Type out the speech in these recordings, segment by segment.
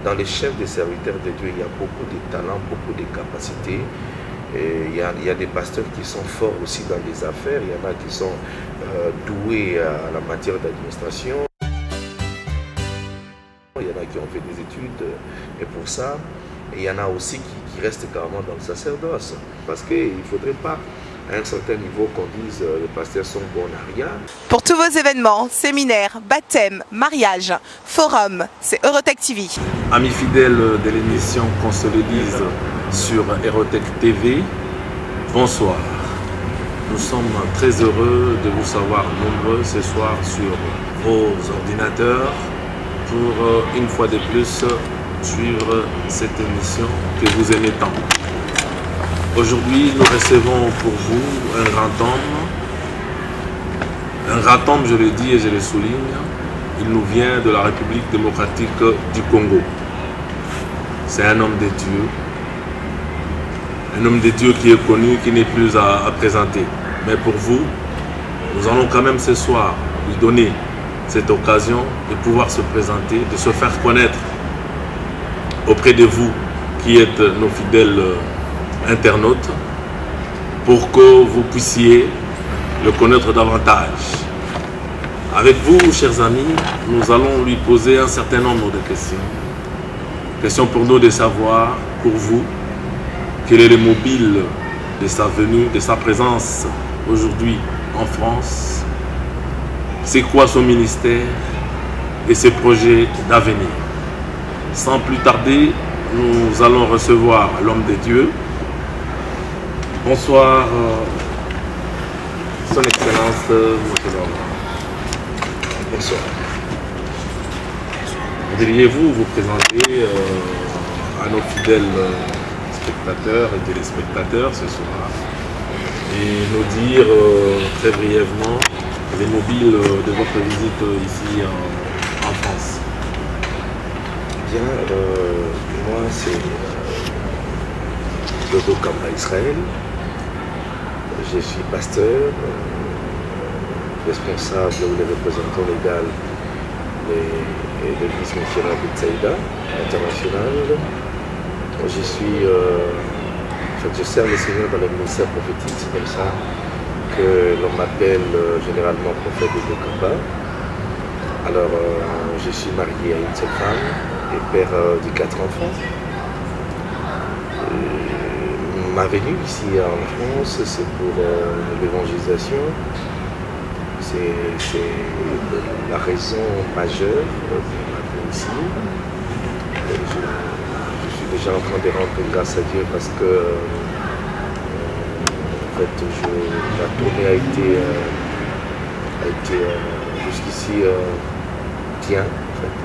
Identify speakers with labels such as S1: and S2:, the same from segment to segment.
S1: dans les chefs des serviteurs de Dieu, il y a beaucoup de talents, beaucoup de capacités. Et il y a des pasteurs qui sont forts aussi dans les affaires, il y en a qui sont doués à la matière d'administration. Il y en a qui ont fait des études et pour ça, et il y en a aussi qui restent carrément dans le sacerdoce. Parce qu'il ne faudrait pas, à un certain niveau, qu'on dise les pasteurs sont bons à rien.
S2: Pour tous vos événements, séminaires, baptêmes, mariages, forums, c'est Eurotech TV.
S3: Amis fidèles de l'émission Qu'on se le dise sur Eurotech TV, bonsoir. Nous sommes très heureux de vous savoir nombreux ce soir sur vos ordinateurs pour une fois de plus suivre cette émission que vous aimez tant. Aujourd'hui, nous recevons pour vous un grand homme, je le dis et je le souligne. Il nous vient de la République démocratique du Congo. C'est un homme de Dieu. Un homme de Dieu qui est connu, qui n'est plus à présenter. Mais pour vous, nous allons quand même ce soir lui donner cette occasion de pouvoir se présenter, de se faire connaître auprès de vous qui êtes nos fidèles internautes, pour que vous puissiez le connaître davantage. Avec vous, chers amis, nous allons lui poser un certain nombre de questions. Questions pour nous de savoir, pour vous, quel est le mobile de sa venue, de sa présence aujourd'hui en France. C'est quoi son ministère et ses projets d'avenir. Sans plus tarder, nous allons recevoir l'homme de Dieu. Bonsoir, Son Excellence, Monsieur Bernard.
S1: Bonsoir.
S3: Voudriez-vous vous présenter à nos fidèles spectateurs et téléspectateurs ce soir et nous dire très brièvement les mobiles de votre visite ici en France?
S1: Bien, moi c'est Dodo Kamba Israël. Je suis pasteur, responsable ou le représentant légal de l'église missionnaire de Tsaïda internationale. Je suis, je sers le Seigneur dans le ministère prophétique, c'est comme ça que l'on m'appelle généralement prophète Dodo Kamba. Alors, je suis marié à une seule femme et père de 4 enfants. Ma venue ici en France, c'est pour l'évangélisation. C'est la raison majeure de ma venue ici. Je suis déjà en train de rendre grâce à Dieu parce que en fait, la tournée a été jusqu'ici bien. En fait.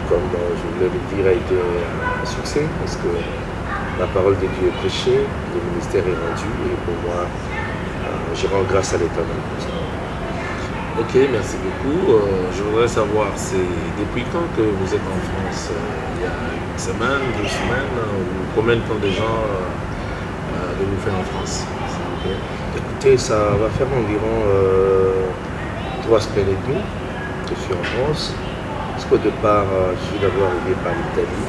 S1: Comme je voulais le dire, a été un succès parce que la parole de Dieu est prêchée, le ministère est rendu et pour moi, je rends grâce à l'Éternel pour ça.
S3: Ok, merci beaucoup. Je voudrais savoir, c'est depuis quand que vous êtes en France? Il y a une semaine, 2 semaines, ou combien de temps déjà de vous faire en France?
S1: Écoutez, ça va faire environ 3 semaines et demie que je suis en France. Parce qu'au départ, je suis d'abord arrivé par l'Italie.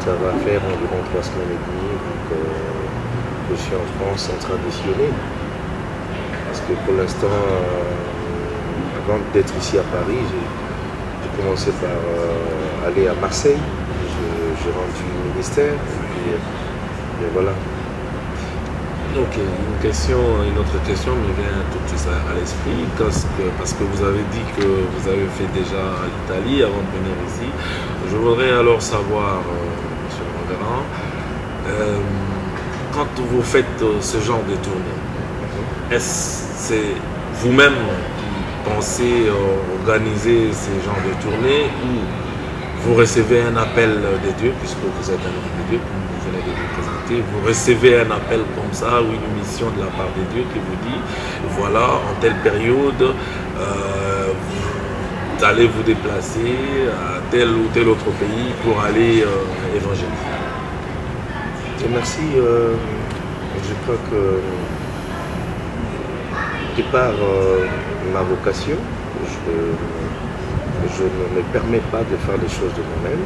S1: Ça va faire environ 3 semaines et demie. Donc, je suis en France en train de sillonner. Parce que pour l'instant, avant d'être ici à Paris, j'ai commencé par aller à Marseille. J'ai rendu le ministère. Et voilà.
S3: Ok, une autre question me vient tout de suite à l'esprit, parce que vous avez dit que vous avez fait déjà l'Italie avant de venir ici. Je voudrais alors savoir, Monsieur le Révérend, quand vous faites ce genre de tournée, est-ce que c'est vous-même qui pensez organiser ce genre de tournée ou vous recevez un appel de Dieu, puisque vous êtes un homme de Dieu, comme vous venez de vous présenter, vous recevez un appel comme ça, ou une mission de la part de Dieu qui vous dit, voilà, en telle période, vous allez vous déplacer à tel ou tel autre pays pour aller évangéliser.
S1: Et merci. Je crois que, de par ma vocation, je ne me permets pas de faire les choses de moi-même.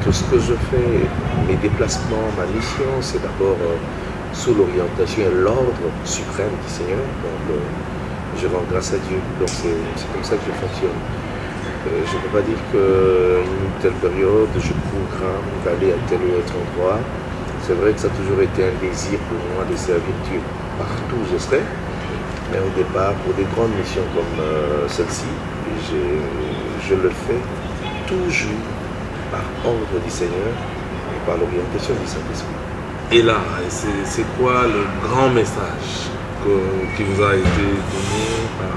S1: Tout ce que je fais, mes déplacements, ma mission, c'est d'abord sous l'orientation et l'ordre suprême du Seigneur. Donc je rends grâce à Dieu. Donc c'est comme ça que je fonctionne. Je ne peux pas dire qu'une telle période, je programme d'aller à tel ou tel endroit. C'est vrai que ça a toujours été un désir pour moi de servir Dieu partout où je serai. Mais au départ, pour des grandes missions comme celle-ci, je le fais toujours par ordre du Seigneur et par l'orientation du Saint-Esprit.
S3: Et là, c'est quoi le grand message qui vous a été donné par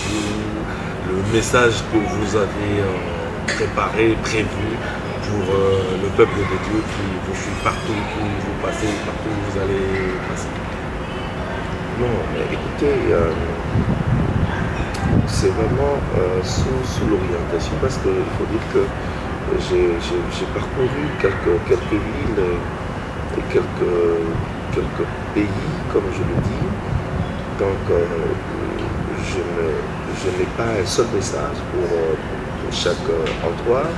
S3: Dieu, le message que vous avez préparé, prévu pour le peuple de Dieu qui vous suit partout où vous passez, partout où vous allez passer?
S1: Non, mais écoutez, c'est vraiment sous l'orientation, parce qu'il faut dire que j'ai parcouru quelques villes et quelques pays, comme je le dis. Donc, je n'ai pas un seul message pour chaque endroit.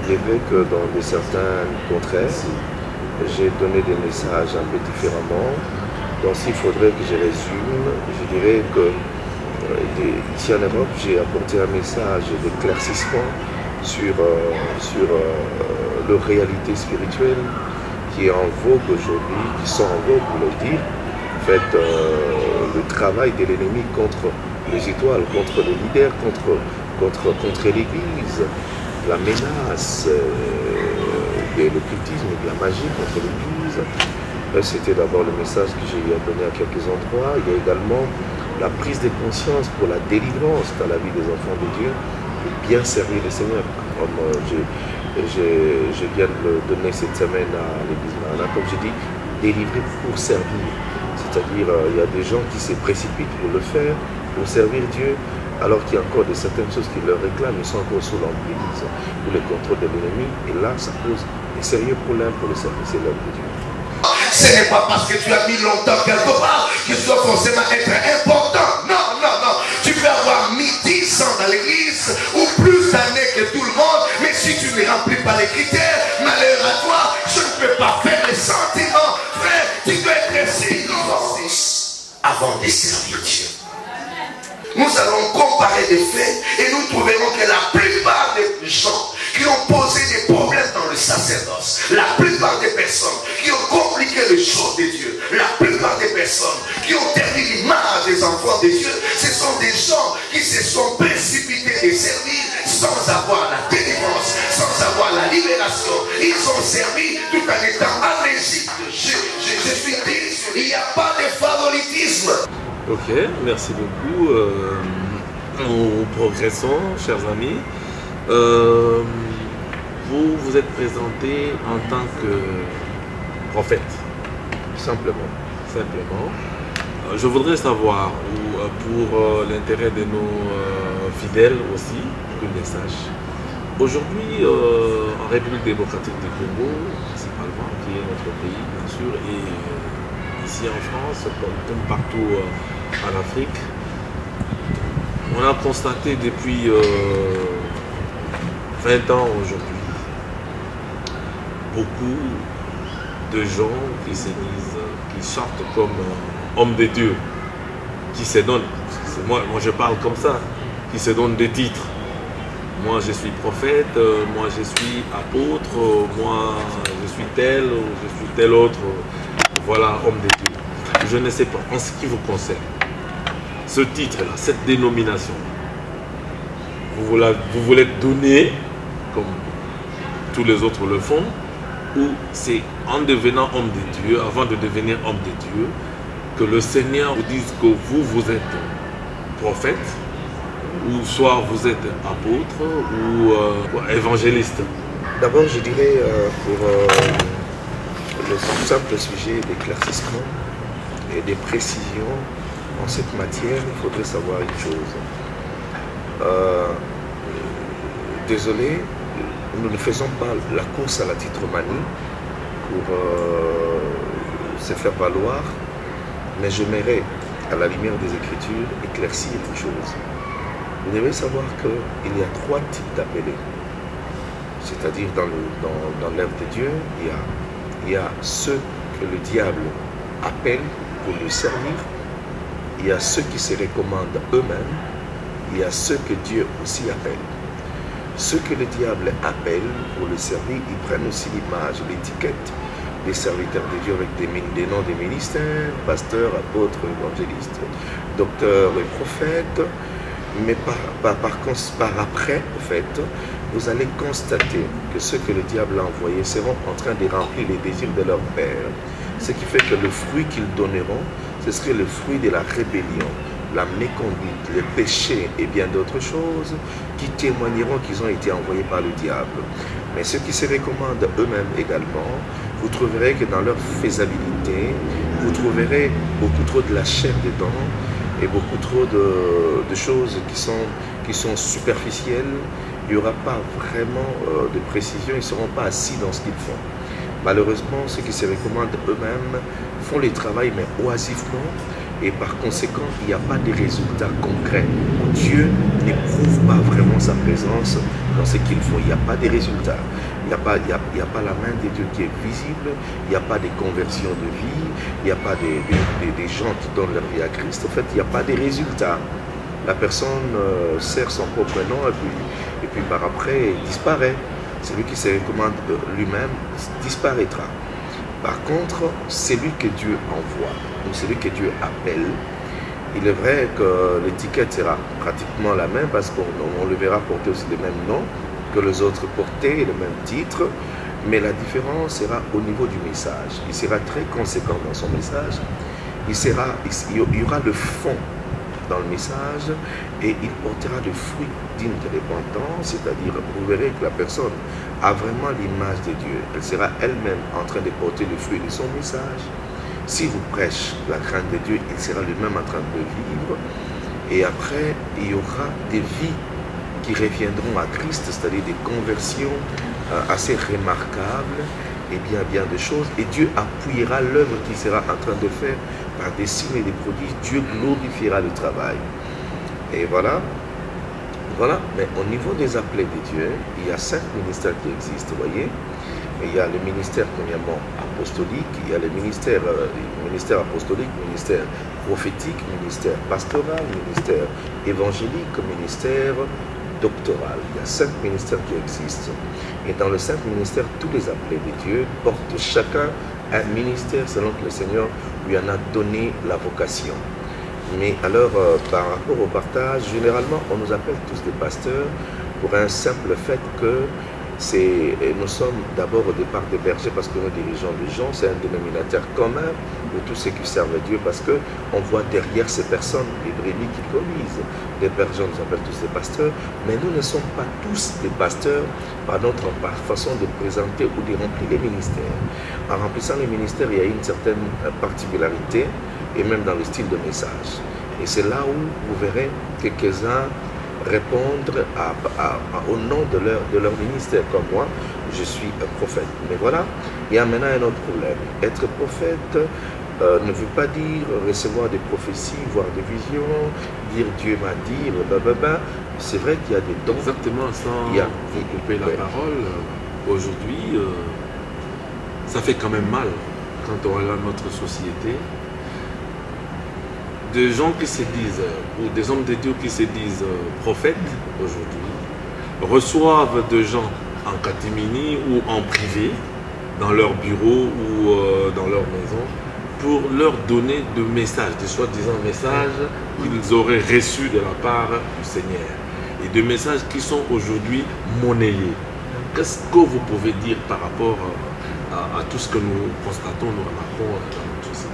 S1: Il est vrai que dans certains contrées, j'ai donné des messages un peu différemment. Donc, s'il faudrait que je résume, je dirais que ici en Europe, j'ai apporté un message d'éclaircissement sur leur réalité spirituelle qui est en vogue aujourd'hui, qui sont en vogue, pour le dire. En fait, le travail de l'ennemi contre les étoiles, contre les leaders, contre l'Église, la menace de l'occultisme et de la magie contre l'Église. C'était d'abord le message que j'ai donné à quelques endroits. Il y a également la prise de conscience pour la délivrance dans la vie des enfants de Dieu, bien servir le Seigneur. Comme je viens de le donner cette semaine à l'église Maranatha, comme je dis, délivrer pour servir. C'est-à-dire, il y a des gens qui se précipitent pour le faire, pour servir Dieu, alors qu'il y a encore certaines choses qui leur réclament, ils sont encore sous l'emprise ou le contrôle de l'ennemi. Et là, ça pose des sérieux problèmes pour le service et l'œuvre de Dieu.
S4: Ce n'est pas parce que tu as mis longtemps quelque part que tu dois forcément être important. Non, non, non. Tu peux avoir mis 10 ans dans l'église ou plus d'années que tout le monde, mais si tu ne remplis pas les critères, malheur à toi, je ne peux pas faire les sentiments. Frère, tu dois être sérieux avant de servir Dieu. Nous allons comparer des faits et nous trouverons que la plupart des gens qui ont posé des problèmes dans le sacerdoce, la plupart des personnes qui ont compliqué les choses de Dieu, la plupart des personnes qui ont terni l'image des enfants de Dieu, ce sont des gens qui se sont précipités de servir sans avoir la délivrance, sans avoir la libération. Ils ont servi tout en étant en Égypte. Je suis dit, il n'y a pas de favoritisme.
S3: Ok, merci beaucoup. Nous progressons, chers amis. Vous vous êtes présenté en tant que prophète.
S1: Simplement.
S3: Je voudrais savoir, pour l'intérêt de nos fidèles aussi, que les sachent. Aujourd'hui, en République démocratique du Congo, principalement, qui est notre pays, bien sûr, et ici en France, comme partout en Afrique, on a constaté depuis 20 ans aujourd'hui beaucoup de gens qui se disent, qui sortent comme hommes de Dieu, qui se donnent, moi je parle comme ça, qui se donnent des titres. Moi je suis prophète, moi je suis apôtre, moi je suis tel, je suis tel autre, voilà, homme de Dieu. Je ne sais pas, en ce qui vous concerne, ce titre-là, cette dénomination, vous voulez donner comme tous les autres le font, ou c'est en devenant homme de Dieu, avant de devenir homme de Dieu, que le Seigneur vous dise que vous êtes prophète, ou soit vous êtes apôtre, ou évangéliste?
S1: D'abord, je dirais pour le simple sujet d'éclaircissement et des précisions en cette matière, il faudrait savoir une chose. Désolé, nous ne faisons pas la course à la titromanie pour se faire valoir, mais j'aimerais, à la lumière des Écritures, éclaircir une chose. Vous devez savoir qu'il y a 3 types d'appelés. C'est-à-dire dans l'œuvre de Dieu, il y a ceux que le diable appelle pour le servir, il y a ceux qui se recommandent eux-mêmes, il y a ceux que Dieu aussi appelle. Ceux que le diable appelle pour le servir, ils prennent aussi l'image, l'étiquette des serviteurs de Dieu avec des noms des ministères, pasteurs, apôtres, évangélistes, docteurs et prophètes. Mais par après, en fait, vous allez constater que ceux que le diable a envoyés seront en train de remplir les désirs de leur Père. Ce qui fait que le fruit qu'ils donneront, ce serait le fruit de la rébellion, la méconduite, le péché et bien d'autres choses qui témoigneront qu'ils ont été envoyés par le diable. Mais ceux qui se recommandent eux-mêmes également, vous trouverez que dans leur faisabilité, vous trouverez beaucoup trop de la chair dedans et beaucoup trop de choses qui sont superficielles. Il n'y aura pas vraiment de précision, ils ne seront pas assis dans ce qu'ils font. Malheureusement, ceux qui se recommandent eux-mêmes font le travail, mais oisivement, et par conséquent, il n'y a pas de résultats concrets. Dieu n'éprouve pas vraiment sa présence dans ce qu'ils font. Il n'y a pas de résultats. Il n'y a pas la main de Dieu qui est visible. Il n'y a pas de conversion de vie. Il n'y a pas des gens qui donnent leur vie à Christ. En fait, il n'y a pas de résultats. La personne sert son propre nom et puis par après, il disparaît. Celui qui se recommande lui-même disparaîtra. Par contre, celui que Dieu envoie, ou celui que Dieu appelle, il est vrai que l'étiquette sera pratiquement la même parce qu'on le verra porter aussi le même nom que les autres portaient, le même titre, mais la différence sera au niveau du message. Il sera très conséquent dans son message, il y aura le fond dans le message et il portera le fruit digne de repentance, c'est-à-dire vous verrez que la personne a vraiment l'image de Dieu. Elle sera elle-même en train de porter le fruit de son message. Si vous prêchez la crainte de Dieu, il sera lui-même en train de le vivre. Et après, il y aura des vies qui reviendront à Christ, c'est-à-dire des conversions assez remarquables et bien de choses. Et Dieu appuiera l'œuvre qu'il sera en train de faire par des signes et des prodiges. Dieu glorifiera le travail. Et voilà. Voilà, mais au niveau des appelés de Dieu, il y a 5 ministères qui existent, vous voyez. Il y a le ministère premièrement apostolique, il y a le ministère apostolique, ministère prophétique, ministère pastoral, ministère évangélique, ministère doctoral. Il y a 5 ministères qui existent. Et dans les 5 ministères, tous les appelés de Dieu portent chacun un ministère selon que le Seigneur lui en a donné la vocation. Mais alors, par rapport au partage, généralement, on nous appelle tous des pasteurs pour un simple fait que nous sommes d'abord au départ des bergers parce que nous dirigeons les gens, c'est un dénominateur commun de tous ceux qui servent Dieu parce qu'on voit derrière ces personnes les brebis qui conduisent. Les bergers nous appellent tous des pasteurs, mais nous ne sommes pas tous des pasteurs par notre façon de présenter ou de remplir les ministères. En remplissant les ministères, il y a une certaine particularité et même dans le style de message. Et c'est là où vous verrez quelques-uns répondre au nom de leur ministère, comme moi, je suis un prophète. Mais voilà, il y a maintenant un autre problème. Être prophète ne veut pas dire recevoir des prophéties, voir des visions, dire Dieu m'a dit, blablabla. C'est vrai qu'il y a des dons.
S3: Exactement, sans vous couper la parole, aujourd'hui, ça fait quand même mal quand on regarde notre société. Des gens qui se disent, ou des hommes de Dieu qui se disent prophètes aujourd'hui, reçoivent des gens en catimini ou en privé, dans leur bureau ou dans leur maison, pour leur donner des messages, des soi-disant messages qu'ils auraient reçus de la part du Seigneur. Et des messages qui sont aujourd'hui monnayés. Qu'est-ce que vous pouvez dire par rapport à tout ce que nous constatons, nous remarquons dans notre société?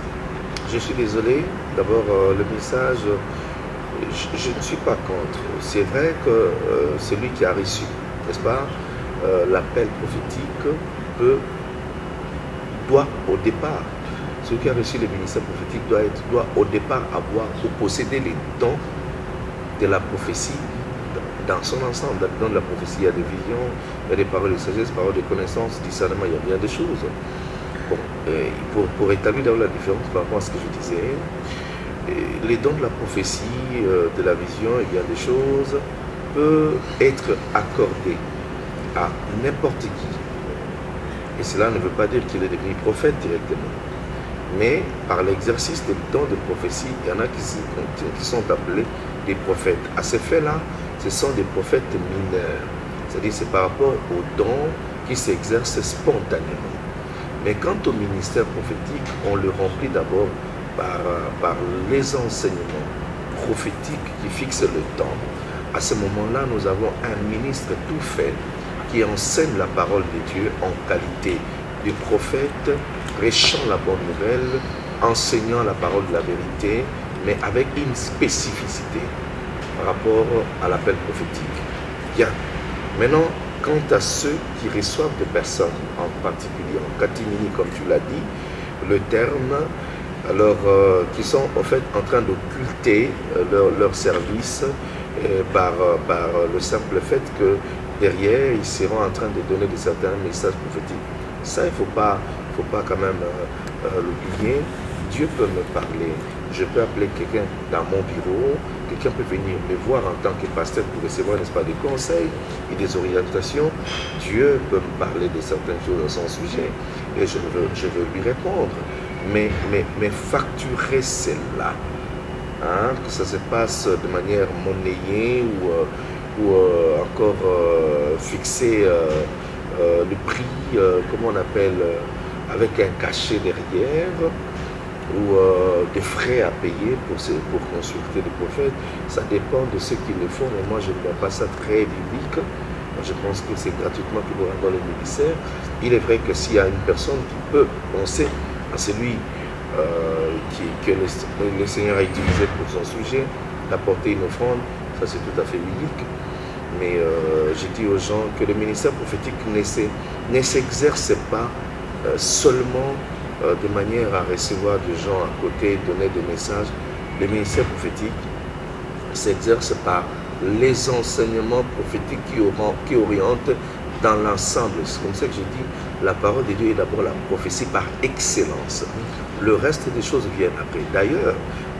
S1: Je suis désolé, d'abord le message, je ne suis pas contre. C'est vrai que celui qui a reçu, n'est-ce pas, l'appel prophétique doit au départ, celui qui a reçu le ministère prophétique doit au départ avoir ou posséder les dons de la prophétie dans son ensemble. Dans le don de la prophétie, il y a des visions, il y a des paroles de sagesse, paroles de connaissance, discernement, il y a bien des choses. Bon, pour établir la différence par rapport à ce que je disais, les dons de la prophétie, de la vision et bien des choses peuvent être accordés à n'importe qui. Et cela ne veut pas dire qu'il est devenu prophète directement. Mais par l'exercice des dons de prophétie, il y en a qui sont appelés des prophètes. À ces faits-là, ce sont des prophètes mineurs. C'est-à-dire c'est par rapport aux dons qui s'exercent spontanément. Mais quant au ministère prophétique, on le remplit d'abord par les enseignements prophétiques qui fixent le temps. À ce moment-là, nous avons un ministre tout fait qui enseigne la parole de Dieu en qualité de prophète, prêchant la bonne nouvelle, enseignant la parole de la vérité, mais avec une spécificité par rapport à l'appel prophétique. Bien. Maintenant, quant à ceux qui reçoivent des personnes, en particulier en catimini, comme tu l'as dit, le terme, alors qui sont en fait en train d'occulter leur service par le simple fait que derrière, ils seront en train de donner certains messages prophétiques. Ça, il ne faut pas quand même l'oublier. Dieu peut me parler. Je peux appeler quelqu'un dans mon bureau. Quelqu'un peut venir me voir en tant que pasteur pour recevoir, n'est-ce pas, des conseils et des orientations. Dieu peut me parler de certaines choses à son sujet. Et je veux lui répondre. Mais facturer celle-là, hein, que ça se passe de manière monnayée ou encore fixer le prix, comment on appelle, avec un cachet derrière, ou des frais à payer pour consulter les prophètes. Ça dépend de ceux qui le font, mais moi je ne vois pas ça très biblique. Moi, je pense que c'est gratuitement qu'il doit dans le ministère. Il est vrai que s'il y a une personne qui peut penser à celui que le Seigneur a utilisé pour son sujet, d'apporter une offrande, ça c'est tout à fait biblique. Mais je dis aux gens que le ministère prophétique ne s'exerce pas seulement de manière à recevoir des gens à côté, donner des messages. Le ministère prophétique s'exerce par les enseignements prophétiques qui orientent dans l'ensemble. C'est comme ça que je dis, la parole de Dieu est d'abord la prophétie par excellence. Le reste des choses viennent après. D'ailleurs,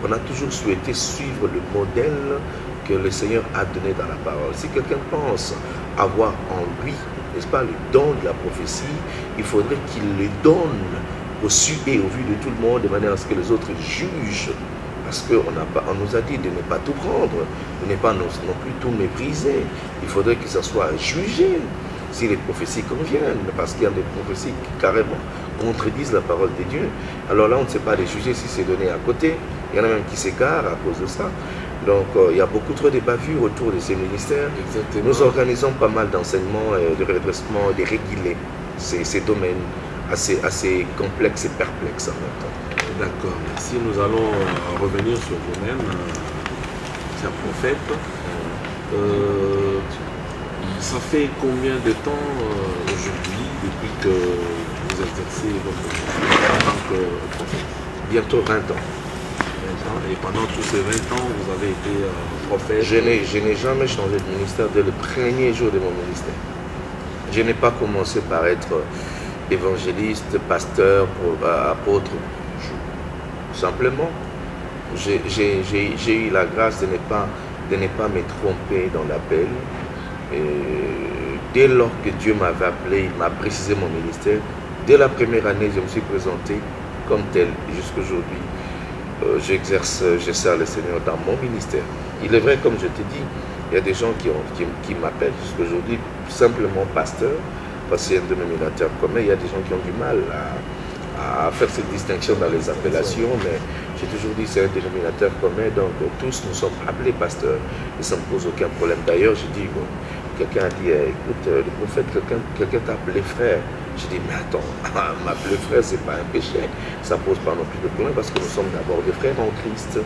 S1: on a toujours souhaité suivre le modèle que le Seigneur a donné dans la parole. Si quelqu'un pense avoir en lui, n'est-ce pas, le don de la prophétie, il faudrait qu'il le donne au su et au vu de tout le monde, de manière à ce que les autres jugent. Parce qu'on nous a dit de ne pas tout prendre, de ne pas non plus tout mépriser. Il faudrait que ça soit jugé si les prophéties conviennent, parce qu'il y a des prophéties qui carrément contredisent la parole de Dieu. Alors là, on ne sait pas les juger si c'est donné à côté. Il y en a même qui s'égarent à cause de ça. Donc, il y a beaucoup trop de bavures autour de ces ministères. Exactement. Nous organisons pas mal d'enseignements, de redressement, de réguler ces domaines assez complexes et perplexes en même temps.
S3: D'accord, merci. Nous allons revenir sur vous-même, cher prophète. Ça fait combien de temps aujourd'hui, depuis que vous exercez votre métier en tant que prophète?
S1: Bientôt 20 ans.
S3: Et pendant tous ces 20 ans, vous avez été prophète?
S1: Je n'ai jamais changé de ministère dès le premier jour de mon ministère. Je n'ai pas commencé par être évangéliste, pasteur, apôtre. Simplement, j'ai eu la grâce de ne pas me tromper dans l'appel. Dès lors que Dieu m'avait appelé, il m'a précisé mon ministère. Dès la première année, je me suis présenté comme tel. Jusqu'aujourd'hui, je sers le Seigneur dans mon ministère. Il est vrai, comme je t'ai dit, il y a des gens qui m'appellent jusqu'aujourd'hui simplement pasteur, parce que c'est un dénominateur commun. Il y a des gens qui ont du mal à faire cette distinction dans les appellations, mais j'ai toujours dit que c'est un dénominateur commun, donc tous nous sommes appelés pasteurs, et ça ne me pose aucun problème. D'ailleurs, je dis, bon, quelqu'un a dit, écoute, le prophète, quelqu'un t'a appelé frère. Je dis, mais attends, m'appeler frère, c'est pas un péché, ça pose pas non plus de problème, parce que nous sommes d'abord des frères en Christ.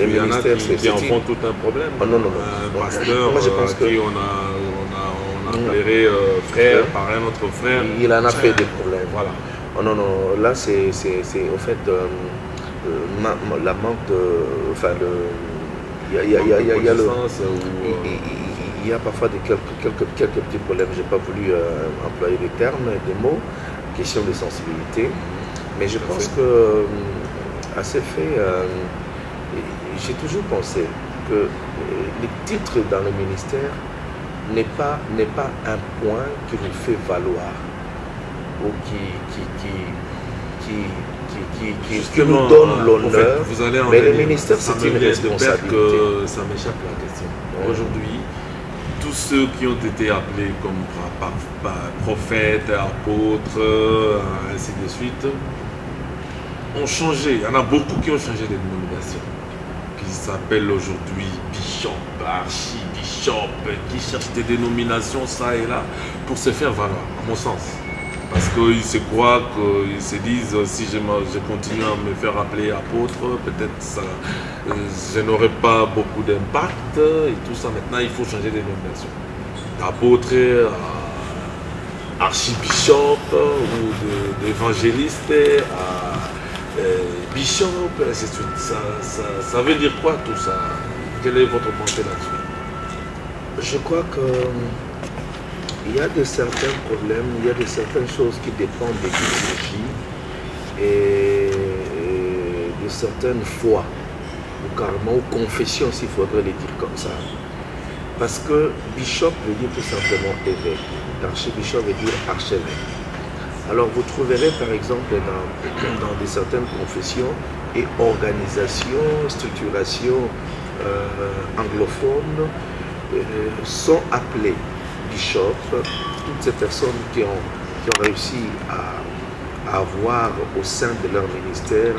S3: Il y en a qui en font tout un problème.
S1: Oh, non.
S3: Un pasteur moi, je pense que on appellerait frère par un autre frère.
S1: Il en a fait des problèmes.
S3: Voilà.
S1: Oh, non, là c'est au fait la manque de... Enfin, il y a parfois quelques petits problèmes. Je n'ai pas voulu employer des termes, des mots, question de sensibilité. Mais je pense que à ces faits, j'ai toujours pensé que les titres dans le ministère n'est pas un point qui vous fait valoir ou qui nous donne l'honneur. Mais le ministère, c'est une responsabilité.
S3: Que ça m'échappe la question. Aujourd'hui, tous ceux qui ont été appelés comme prophètes, apôtres, ainsi de suite, ont changé. Il y en a beaucoup qui ont changé de dénomination, qui s'appellent aujourd'hui bishop, archibishop, qui cherchent des dénominations ça et là pour se faire valoir, à mon sens. Parce qu'ils se croient, qu'ils se disent, si je continue à me faire appeler apôtre, peut-être je n'aurai pas beaucoup d'impact et tout ça. Maintenant, il faut changer de dénomination. D'apôtre à archibishop ou d'évangéliste à bishop, ainsi de suite. Ça veut dire quoi tout ça? Quelle est votre pensée là-dessus?
S1: Je crois que il y a de certains problèmes, il y a de certaines choses qui dépendent des idéologies et de certaines foi, ou carrément, ou confessions, s'il faudrait les dire comme ça. Parce que bishop veut dire tout simplement évêque, archibishop veut dire archevêque. Alors vous trouverez par exemple dans certaines confessions et organisations, structurations anglophones sont appelées bishop, toutes ces personnes qui ont réussi à avoir au sein de leur ministère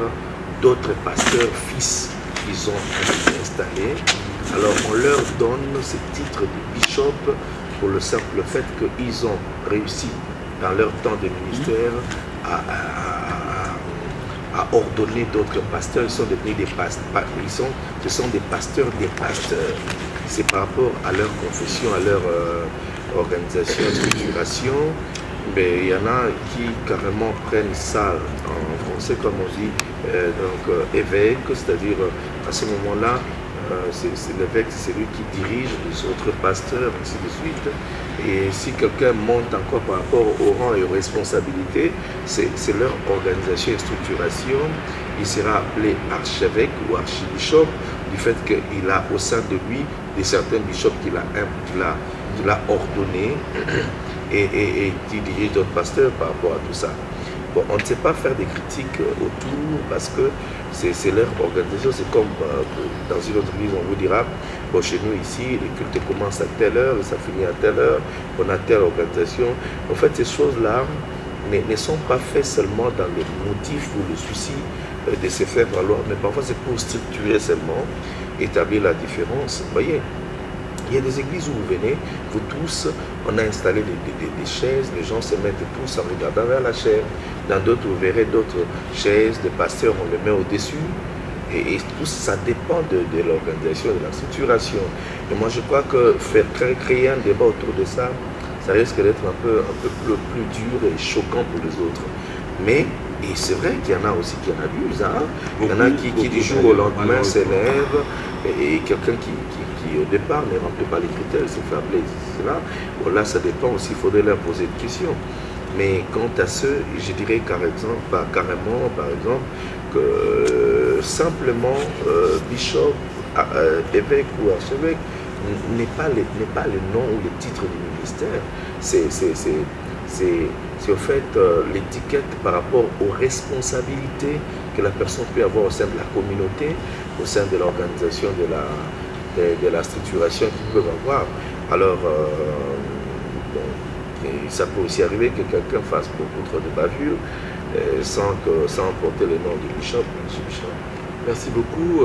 S1: d'autres pasteurs, fils qu'ils ont installés. Alors on leur donne ce titre de bishop pour le simple fait qu'ils ont réussi dans leur temps de ministère à ordonner d'autres pasteurs. Ils sont devenus des pasteurs, ce sont des pasteurs des pasteurs. C'est par rapport à leur confession, à leur organisation, structuration. Mais il y en a qui carrément prennent ça en français, comme on dit, évêque, c'est-à-dire à ce moment-là, c'est l'évêque, c'est celui qui dirige les autres pasteurs, ainsi de suite. Et si quelqu'un monte encore par rapport au rang et aux responsabilités, c'est leur organisation et structuration. Il sera appelé archevêque ou archibishop du fait qu'il a au sein de lui certains bishops qu'il a ordonnés et qui dirige d'autres pasteurs par rapport à tout ça. Bon, on ne sait pas faire des critiques autour parce que c'est leur organisation. C'est comme dans une autre église, on vous dira, bon, chez nous ici, les cultes commencent à telle heure et ça finit à telle heure, on a telle organisation. En fait, ces choses-là ne sont pas faites seulement dans les motifs ou le souci de se faire valoir, mais parfois c'est pour structurer seulement, établir la différence. Vous voyez, il y a des églises où vous venez, vous tous, on a installé des chaises, les gens se mettent tous en regardant vers la chaise. Dans d'autres, vous verrez d'autres chaises, des pasteurs, on les met au-dessus. Et tout ça dépend de l'organisation, de la structuration. Et moi, je crois que créer un débat autour de ça, ça risque d'être un peu plus dur et choquant pour les autres. Mais, et c'est vrai qu'il y en a aussi qui en abusent. Hein? Il y en a qui du jour au lendemain s'élèvent et quelqu'un qui au départ ne remplit pas les critères, se fait appeler cela. Bon, là, ça dépend aussi, il faudrait leur poser une question. Mais quant à ceux, je dirais carrément, par exemple, que simplement bishop, évêque ou archevêque n'est pas le nom ou le titre du ministère. C'est au fait l'étiquette par rapport aux responsabilités que la personne peut avoir au sein de la communauté, au sein de l'organisation de la structuration qu'ils peuvent avoir. Alors, ça peut aussi arriver que quelqu'un fasse beaucoup trop de bavures sans porter le nom du bishop.
S3: Merci beaucoup.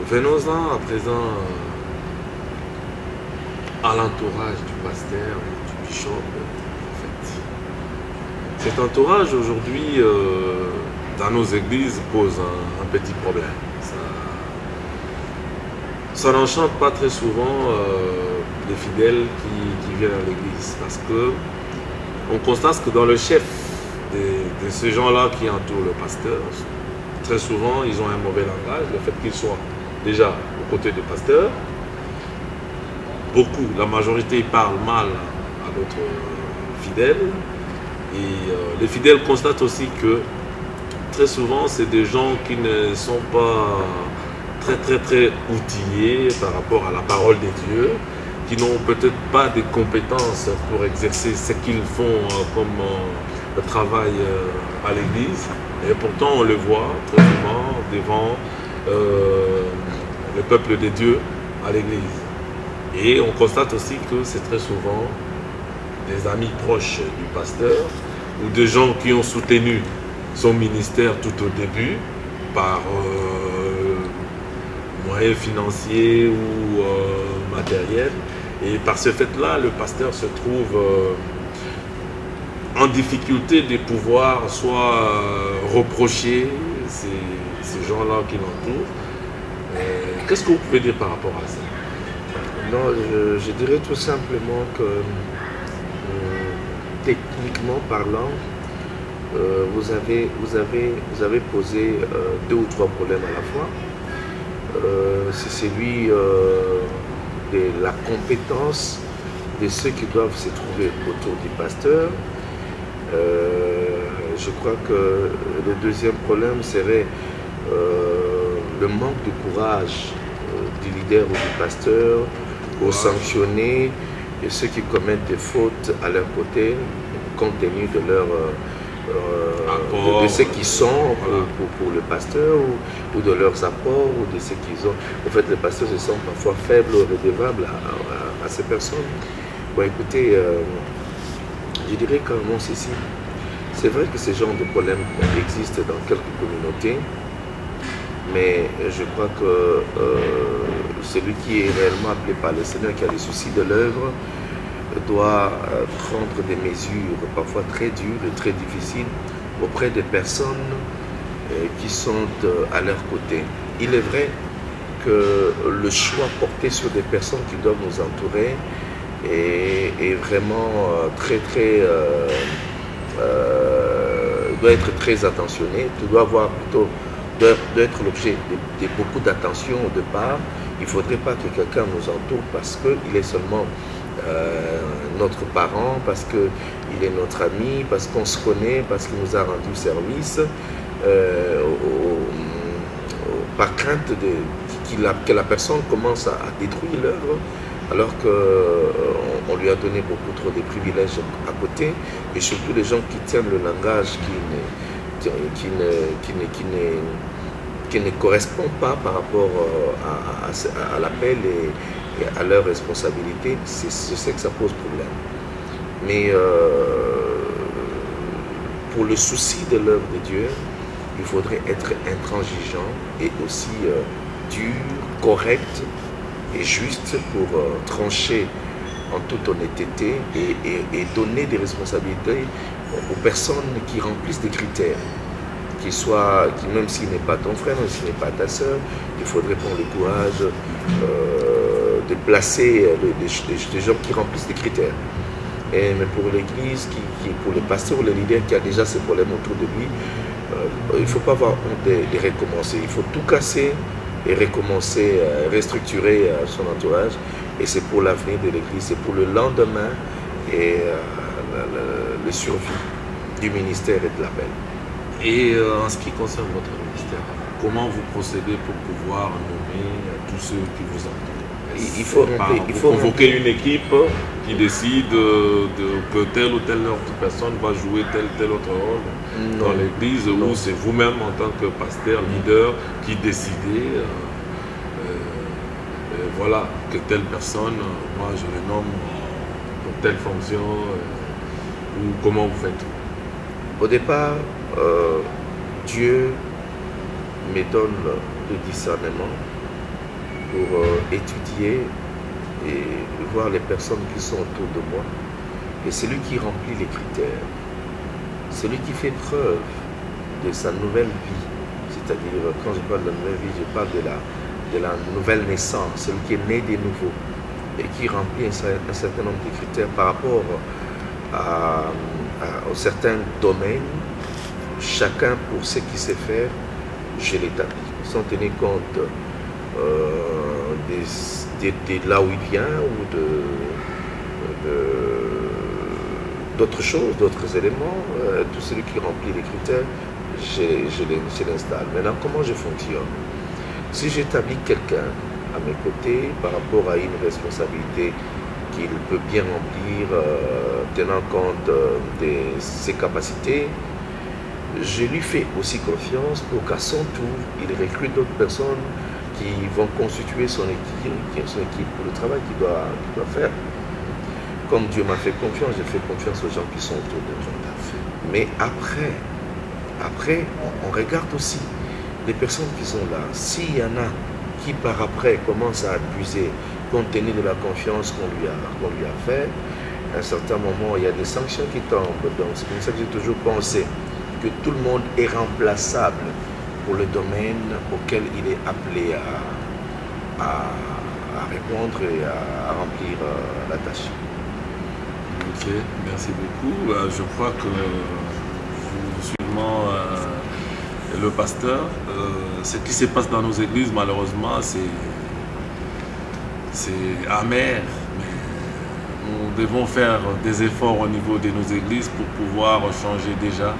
S3: Venons-en à présent à l'entourage du pasteur, du bishop. En fait, cet entourage aujourd'hui dans nos églises pose un petit problème. Ça n'enchante pas très souvent les fidèles qui viennent à l'église parce que on constate que dans le chef de ces gens-là qui entourent le pasteur, très souvent ils ont un mauvais langage, le fait qu'ils soient déjà aux côtés du pasteur. Beaucoup, la majorité parlent mal à d'autres fidèles et les fidèles constatent aussi que très souvent c'est des gens qui ne sont pas très outillés par rapport à la parole de Dieu, qui n'ont peut-être pas des compétences pour exercer ce qu'ils font comme travail à l'église. Et pourtant, on le voit très souvent devant le peuple de Dieu à l'église. Et on constate aussi que c'est très souvent des amis proches du pasteur ou des gens qui ont soutenu son ministère tout au début par moyens financiers ou matériels. Et par ce fait-là, le pasteur se trouve en difficulté de pouvoir soit reprocher ces gens-là qui l'entourent. Qu'est-ce que vous pouvez dire par rapport à ça?
S1: Non, je dirais tout simplement que techniquement parlant, vous avez posé 2 ou 3 problèmes à la fois. C'est celui de la compétence de ceux qui doivent se trouver autour du pasteur. Je crois que le deuxième problème serait le manque de courage du leader ou du pasteur pour sanctionner ceux qui commettent des fautes à leur côté, compte tenu de leur de ce qu'ils sont pour le pasteur ou de leurs apports ou de ce qu'ils ont. En fait, les pasteurs se sentent parfois faibles ou redevables à ces personnes. Bon, écoutez, je dirais carrément ceci. C'est vrai que ce genre de problème existe dans quelques communautés, mais je crois que celui qui est réellement appelé par le Seigneur, qui a le souci de l'œuvre, doit prendre des mesures parfois très dures et très difficiles auprès des personnes qui sont à leur côté. Il est vrai que le choix porté sur des personnes qui doivent nous entourer est vraiment doit être très attentionné. Tu dois avoir plutôt doit être l'objet de beaucoup d'attention au départ. Il ne faudrait pas que quelqu'un nous entoure parce qu'il est seulement notre parent, parce qu'il est notre ami, parce qu'on se connaît, parce qu'il nous a rendu service, par crainte que la personne commence à détruire l'œuvre, alors qu'on lui a donné beaucoup trop de privilèges à côté, et surtout les gens qui tiennent le langage qui ne correspond pas par rapport à l'appel et à leurs responsabilités. Je sais que ça pose problème. Mais pour le souci de l'œuvre de Dieu, il faudrait être intransigeant et aussi dur, correct et juste pour trancher en toute honnêteté et donner des responsabilités aux personnes qui remplissent des critères. Même s'il n'est pas ton frère, même s'il n'est pas ta soeur, il faudrait prendre le courage de placer des gens qui remplissent des critères. Mais pour l'Église, pour le pasteur ou le leader qui a déjà ces problèmes autour de lui, il ne faut pas avoir honte de recommencer. Il faut tout casser et recommencer, restructurer son entourage. Et c'est pour l'avenir de l'Église, c'est pour le lendemain et le survie du ministère et de l'appel.
S3: Et en ce qui concerne votre ministère, comment vous procédez pour pouvoir nommer tous ceux qui vous entourent? Il faut convoquer une équipe qui décide que telle ou telle autre personne va jouer tel autre rôle dans l'église, ou c'est vous-même en tant que pasteur, leader, qui décidez voilà, que telle personne, moi je le nomme pour telle fonction, ou comment vous faites?
S1: Au départ, Dieu me donne le discernement pour étudier et voir les personnes qui sont autour de moi. Et celui qui remplit les critères, celui qui fait preuve de sa nouvelle vie, c'est-à-dire quand je parle de la nouvelle vie, je parle de la nouvelle naissance, celui qui est né de nouveau et qui remplit un certain nombre de critères par rapport à certains domaines, chacun pour ce qu'il sait faire, je l'établis, sans tenir compte de là où il vient ou d'autres choses, d'autres éléments. Tout celui qui remplit les critères, je l'installe. Maintenant, comment je fonctionne? Si j'établis quelqu'un à mes côtés par rapport à une responsabilité qu'il peut bien remplir, tenant compte de ses capacités, je lui fais aussi confiance pour qu'à son tour, il recrute d'autres personnes qui vont constituer son équipe pour le travail qu'il doit faire. Comme Dieu m'a fait confiance, j'ai fait confiance aux gens qui sont autour de moi. Mais après, on regarde aussi les personnes qui sont là. S'il y en a qui par après commencent à abuser compte tenu de la confiance qu'on lui a fait, à un certain moment, il y a des sanctions qui tombent. Donc c'est comme ça que j'ai toujours pensé que tout le monde est remplaçable pour le domaine auquel il est appelé à répondre et à remplir la tâche.
S3: Ok, merci beaucoup. Je crois que suivant le pasteur, ce qui se passe dans nos églises, malheureusement, c'est amer, mais nous devons faire des efforts au niveau de nos églises pour pouvoir changer déjà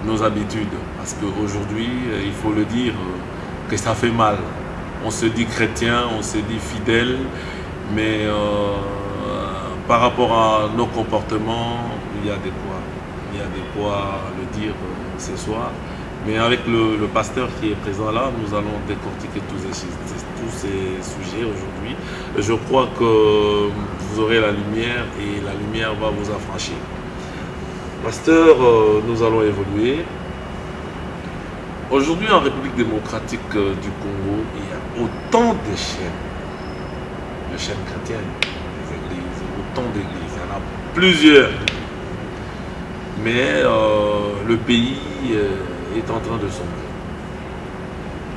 S3: nos habitudes. Parce qu'aujourd'hui, il faut le dire, que ça fait mal. On se dit chrétien, on se dit fidèle, mais par rapport à nos comportements, il y a des poids. Il y a des poids à le dire ce soir. Mais avec le pasteur qui est présent là, nous allons décortiquer tous ces sujets aujourd'hui. Je crois que vous aurez la lumière et la lumière va vous affranchir. Pasteur, nous allons évoluer. Aujourd'hui, en République démocratique du Congo, il y a autant de chaînes chrétiennes, des églises, autant d'églises. Il y en a plusieurs. Mais le pays est en train de sombrer.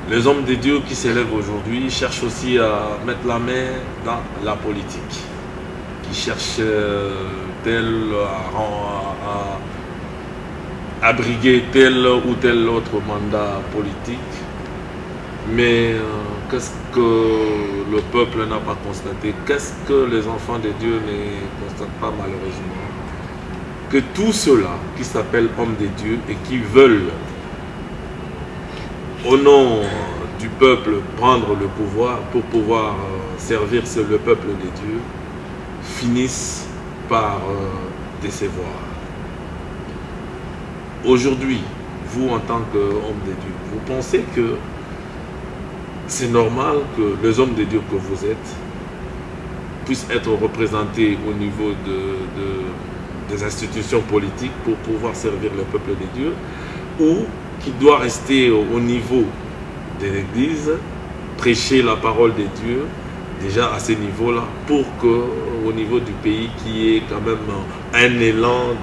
S3: Les hommes de Dieu qui s'élèvent aujourd'hui cherchent aussi à mettre la main dans la politique, qui cherchent à briguer tel ou tel autre mandat politique. Mais qu'est-ce que le peuple n'a pas constaté? Qu'est-ce que les enfants de Dieu ne constatent pas malheureusement? Que tous ceux-là qui s'appellent hommes de Dieu et qui veulent, au nom du peuple, prendre le pouvoir pour pouvoir servir le peuple de Dieu, finissent par décevoir. Aujourd'hui, vous en tant qu'homme de Dieu, vous pensez que c'est normal que les hommes de Dieu que vous êtes puissent être représentés au niveau des institutions politiques pour pouvoir servir le peuple de Dieu, ou qui doit rester au niveau de l'Église, prêcher la parole de Dieu, déjà à ce niveau-là, pour qu'au niveau du pays, qu'il y ait quand même un élan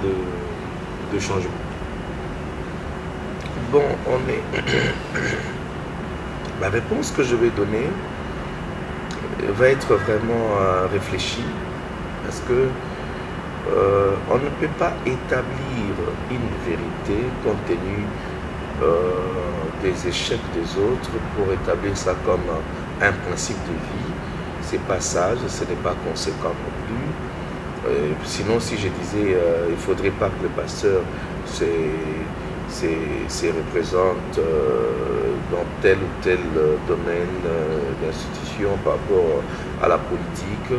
S3: de changement.
S1: Bon, la réponse que je vais donner va être vraiment réfléchie, parce que on ne peut pas établir une vérité compte tenu des échecs des autres pour établir ça comme un principe de vie. C'est pas sage, ce n'est pas conséquent non plus. Sinon, si je disais il ne faudrait pas que le pasteur se représente dans tel ou tel domaine d'institution par rapport à la politique,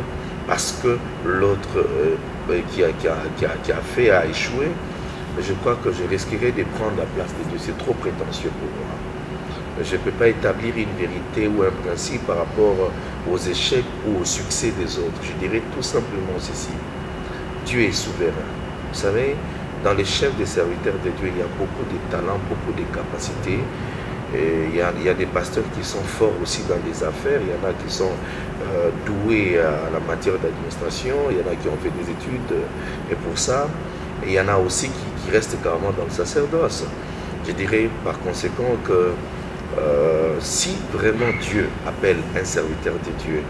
S1: parce que l'autre qui a fait a échoué, je crois que je risquerais de prendre la place de Dieu. C'est trop prétentieux pour moi. Je ne peux pas établir une vérité ou un principe par rapport aux échecs ou au succès des autres. Je dirais tout simplement ceci. Dieu est souverain. Vous savez, dans les chefs des serviteurs de Dieu, il y a beaucoup de talents, beaucoup de capacités. Et il y a des pasteurs qui sont forts aussi dans les affaires, il y en a qui sont doués à la matière d'administration, il y en a qui ont fait des études et pour ça, et il y en a aussi qui restent carrément dans le sacerdoce. Je dirais par conséquent que si vraiment Dieu appelle un serviteur de Dieu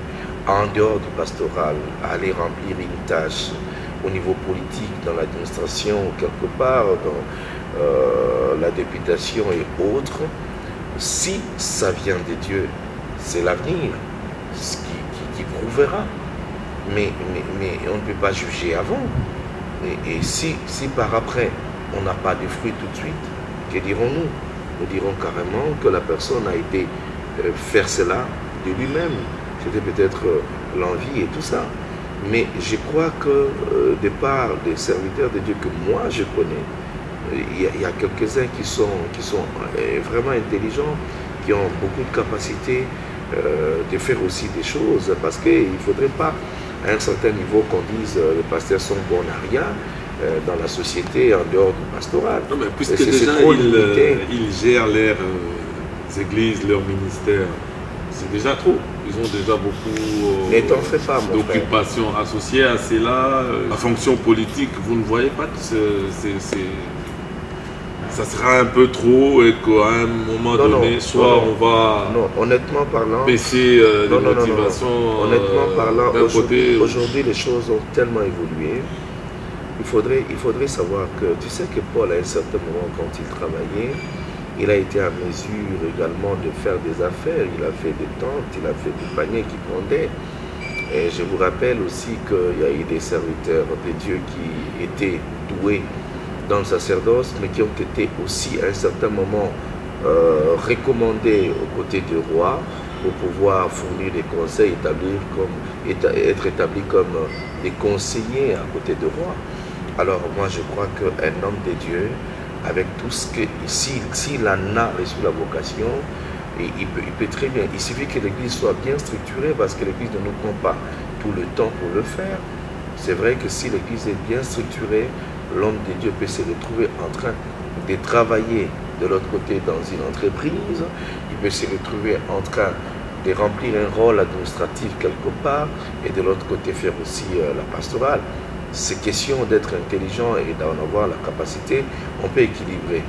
S1: en dehors du pastoral à aller remplir une tâche au niveau politique, dans l'administration, quelque part, dans la députation et autres, si ça vient de Dieu, c'est l'avenir qui prouvera. Mais on ne peut pas juger avant. Et si par après, on n'a pas de fruits tout de suite, que dirons-nous? Nous dirons carrément que la personne a été faire cela de lui-même. C'était peut-être l'envie et tout ça. Mais je crois que de par des serviteurs de Dieu que moi je connais, il y a quelques-uns qui sont vraiment intelligents, qui ont beaucoup de capacités de faire aussi des choses, parce qu'il ne faudrait pas, à un certain niveau, qu'on dise les pasteurs sont bons à rien dans la société en dehors du pastoral.
S3: Non, mais puisque déjà ils gèrent leurs églises, leurs ministères, c'est déjà trop. Ils ont déjà beaucoup d'occupations associées à cela. La fonction politique, vous ne voyez pas que ça sera un peu trop et qu'à un moment donné, on va
S1: honnêtement parlant,
S3: baisser les motivations.
S1: Honnêtement parlant, aujourd'hui les choses ont tellement évolué. Il faudrait savoir que, tu sais que Paul, à un certain moment, quand il travaillait, il a été à mesure également de faire des affaires. Il a fait des tentes, il a fait des paniers qui pendaient. Et je vous rappelle aussi qu'il y a eu des serviteurs de Dieu qui étaient doués dans le sacerdoce, mais qui ont été aussi à un certain moment recommandés aux côtés du roi pour pouvoir fournir des conseils, être établis comme des conseillers à côté du roi. Alors moi je crois qu'un homme de Dieu, avec tout ce que, s'il en a reçu la vocation, il peut très bien. Il suffit que l'Église soit bien structurée, parce que l'Église ne nous prend pas tout le temps pour le faire. C'est vrai que si l'Église est bien structurée, l'homme de Dieu peut se retrouver en train de travailler de l'autre côté dans une entreprise, il peut se retrouver en train de remplir un rôle administratif quelque part, et de l'autre côté faire aussi la pastorale. C'est question d'être intelligent et d'en avoir la capacité, on peut équilibrer.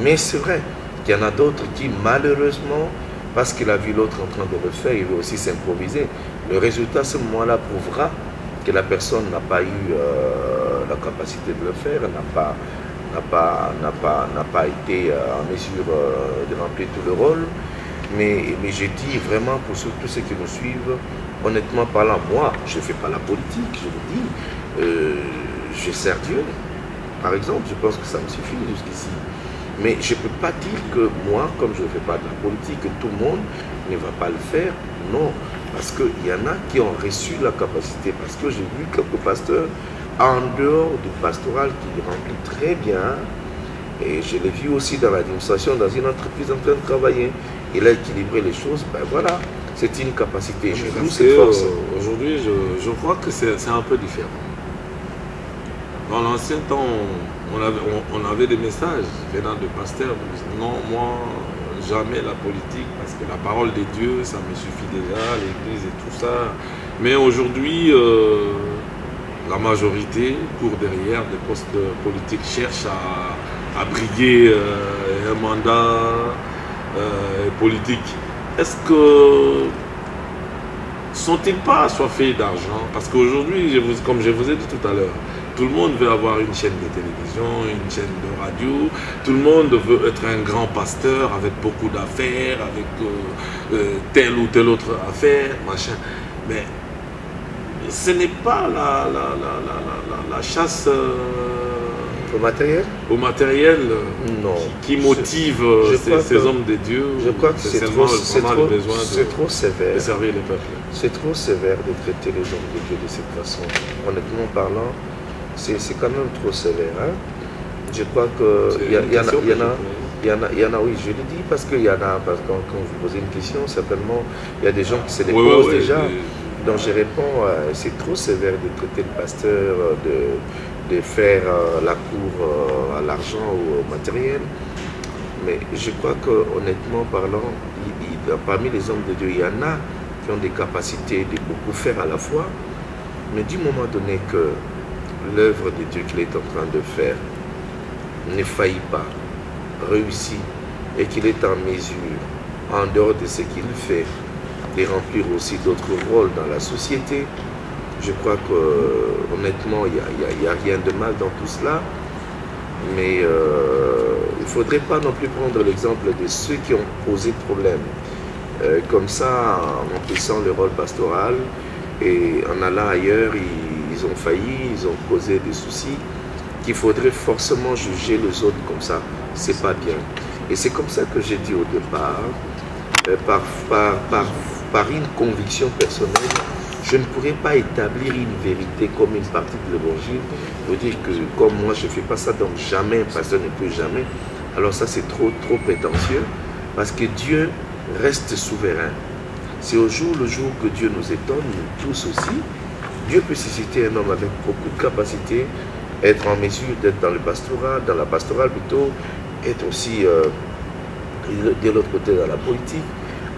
S1: Mais c'est vrai qu'il y en a d'autres qui, malheureusement, parce qu'il a vu l'autre en train de le faire, il veut aussi s'improviser. Le résultat, à ce moment-là, prouvera que la personne n'a pas eu la capacité de le faire, n'a pas été en mesure de remplir tout le rôle. Mais je dis vraiment pour tous ceux qui nous suivent, honnêtement parlant, moi, je ne fais pas la politique, je le dis. Je sers Dieu, par exemple, je pense que ça me suffit jusqu'ici. Mais je ne peux pas dire que moi, comme je ne fais pas de la politique, que tout le monde ne va pas le faire. Non, parce qu'il y en a qui ont reçu la capacité, parce que j'ai vu quelques pasteurs en dehors du pastoral qui remplissent très bien. Et je l'ai vu aussi dans l'administration, dans une entreprise en train de travailler. Il a équilibré les choses, ben voilà, c'est une capacité.
S3: Aujourd'hui, je crois que c'est un peu différent. Dans l'ancien temps, on avait des messages venant de pasteurs. Non, moi, jamais la politique, parce que la parole de Dieu, ça me suffit déjà, l'église et tout ça. Mais aujourd'hui, la majorité court derrière des postes politiques, cherche à briguer un mandat politique. Est-ce que sont-ils pas assoiffés d'argent? Parce qu'aujourd'hui, comme je vous ai dit tout à l'heure, tout le monde veut avoir une chaîne de télévision, une chaîne de radio, tout le monde veut être un grand pasteur avec beaucoup d'affaires, avec telle ou telle autre affaire, machin. Mais ce n'est pas la chasse
S1: au
S3: matériel
S1: non.
S3: qui motive ces hommes de Dieu.
S1: Je crois que c'est trop sévère
S3: de servir les peuples.
S1: C'est trop sévère de traiter les hommes de Dieu de cette façon. Honnêtement parlant, c'est quand même trop sévère. Hein? Je crois qu'il y en a, oui, je le dis parce qu'il y en a, parce que quand vous posez une question, certainement, il y a des gens qui se les posent déjà. Donc je réponds, c'est trop sévère de traiter le pasteur, de faire la cour à l'argent ou au matériel. Mais je crois qu'honnêtement parlant, parmi les hommes de Dieu, il y en a qui ont des capacités de beaucoup faire à la fois. Mais du moment donné que l'œuvre de Dieu qu'il est en train de faire ne faillit pas, réussit, et qu'il est en mesure, en dehors de ce qu'il fait, de remplir aussi d'autres rôles dans la société, je crois qu'honnêtement, il n'y a rien de mal dans tout cela. Mais il ne faudrait pas non plus prendre l'exemple de ceux qui ont posé problème. Comme ça, en remplissant le rôle pastoral et en allant ailleurs, ils ont failli, ils ont causé des soucis qu'il faudrait forcément juger les autres comme ça. C'est pas bien. Et c'est comme ça que j'ai dit au départ, par une conviction personnelle, je ne pourrais pas établir une vérité comme une partie de l'évangile. Pour dire que comme moi je ne fais pas ça, donc jamais un pasteur ne peut jamais. Alors ça c'est trop prétentieux, parce que Dieu reste souverain. C'est au jour le jour que Dieu nous étonne, nous tous aussi. Dieu peut susciter un homme avec beaucoup de capacités, être en mesure d'être dans le pastorat, dans la pastorale plutôt, être aussi de l'autre côté dans la politique.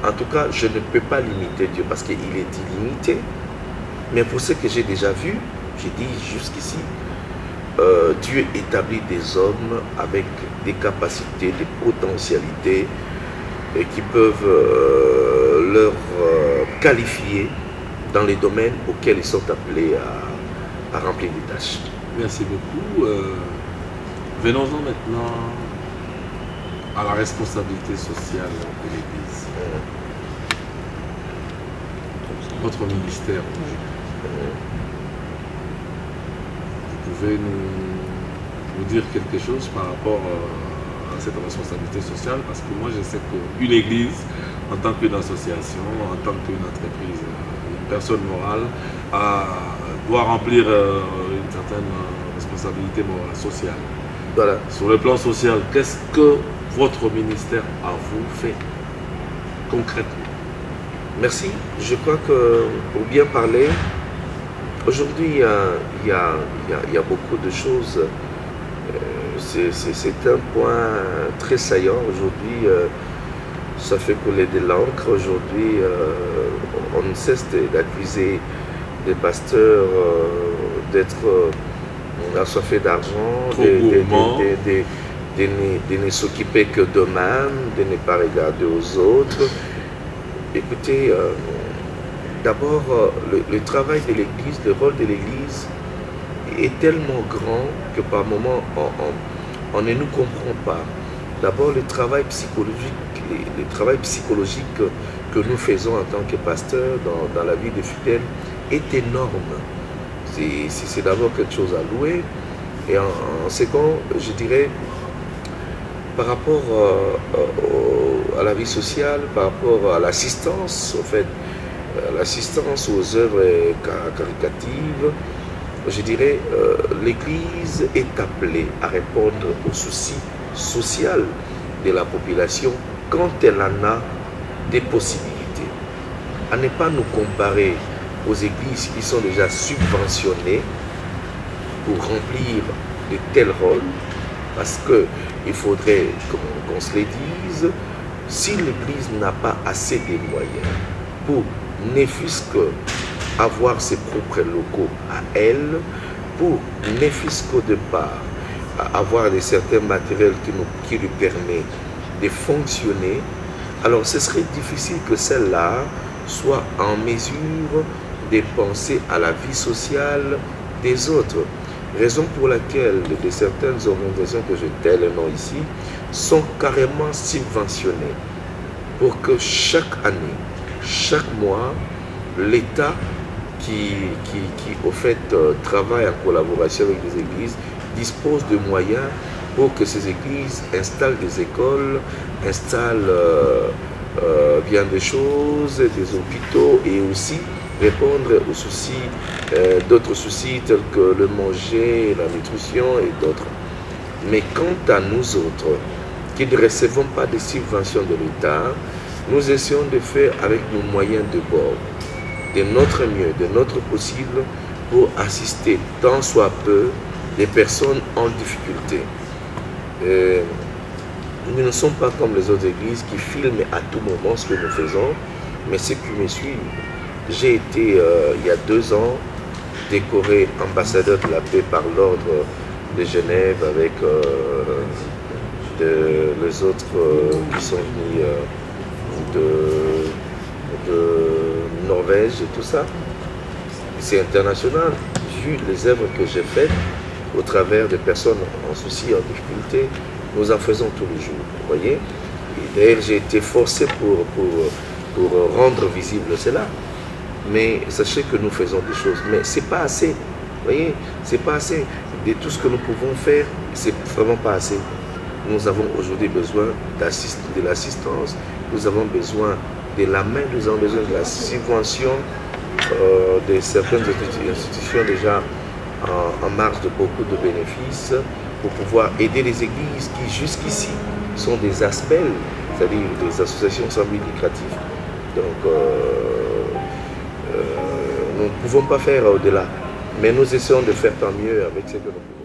S1: En tout cas, je ne peux pas limiter Dieu parce qu'il est illimité. Mais pour ce que j'ai déjà vu, j'ai dit jusqu'ici, Dieu établit des hommes avec des capacités, des potentialités qui peuvent leur qualifier dans les domaines auxquels ils sont appelés à remplir des tâches.
S3: Merci beaucoup. Venons-en maintenant à la responsabilité sociale de l'Église. Votre ministère, vous pouvez nous dire quelque chose par rapport à cette responsabilité sociale? Parce que moi, je sais qu'une Église, en tant qu'une association, en tant qu'une entreprise, une personne morale, doit remplir une certaine responsabilité morale, sociale.
S1: Voilà.
S3: Sur le plan social, qu'est-ce que votre ministère à vous fait concrètement?
S1: Merci. Je crois que pour bien parler, aujourd'hui il y a beaucoup de choses. C'est un point très saillant aujourd'hui. Ça fait couler de l'encre. Aujourd'hui, on ne cesse d'accuser des pasteurs d'être assoiffés d'argent, de ne s'occuper que d'eux-mêmes, de ne pas regarder aux autres. Écoutez, d'abord, le travail de l'Église, le rôle de l'Église est tellement grand que par moments, on ne nous comprend pas. D'abord, le travail psychologique que nous faisons en tant que pasteurs dans la vie des fidèles est énorme. C'est d'abord quelque chose à louer. Et en second, je dirais, par rapport à la vie sociale, par rapport à l'assistance, en fait, l'assistance aux œuvres caritatives, je dirais, l'Église est appelée à répondre aux soucis sociaux de la population quand elle en a des possibilités. À ne pas nous comparer aux églises qui sont déjà subventionnées pour remplir de tels rôles, parce qu'il faudrait qu'on se les dise, si l'Église n'a pas assez de moyens pour ne fût-ce qu'avoir ses propres locaux à elle, pour ne fût-ce qu'au départ avoir certains matériels qui lui permettent de fonctionner, alors ce serait difficile que celle-là soit en mesure de penser à la vie sociale des autres. Raison pour laquelle certaines organisations que je tais le nom ici sont carrément subventionnées pour que chaque année, chaque mois, l'État qui au fait travaille en collaboration avec les églises dispose de moyens pour que ces églises installent des écoles, installent bien des choses, des hôpitaux, et aussi répondre aux soucis, d'autres soucis tels que le manger, la nutrition et d'autres. Mais quant à nous autres, qui ne recevons pas de subventions de l'État, nous essayons de faire avec nos moyens de bord, de notre mieux, de notre possible, pour assister tant soit peu des personnes en difficulté. Nous ne sommes pas comme les autres églises qui filment à tout moment ce que nous faisons, mais ceux qui me suivent. J'ai été, il y a 2 ans, décoré ambassadeur de la paix par l'ordre de Genève avec les autres qui sont venus de Norvège et tout ça. C'est international. Vu les œuvres que j'ai faites au travers des personnes en souci, en difficulté, nous en faisons tous les jours. Vous voyez? D'ailleurs, j'ai été forcé pour rendre visible cela. Mais sachez que nous faisons des choses. Mais c'est pas assez. Vous voyez? C'est pas assez. De tout ce que nous pouvons faire, c'est vraiment pas assez. Nous avons aujourd'hui besoin de l'assistance, nous avons besoin de la main, nous avons besoin de la subvention de certaines institutions déjà en marge de beaucoup de bénéfices pour pouvoir aider les églises qui jusqu'ici sont des ASPEL, c'est-à-dire des associations sans but lucratif. Donc nous ne pouvons pas faire au-delà, mais nous essayons de faire tant mieux avec ce que nous pouvons.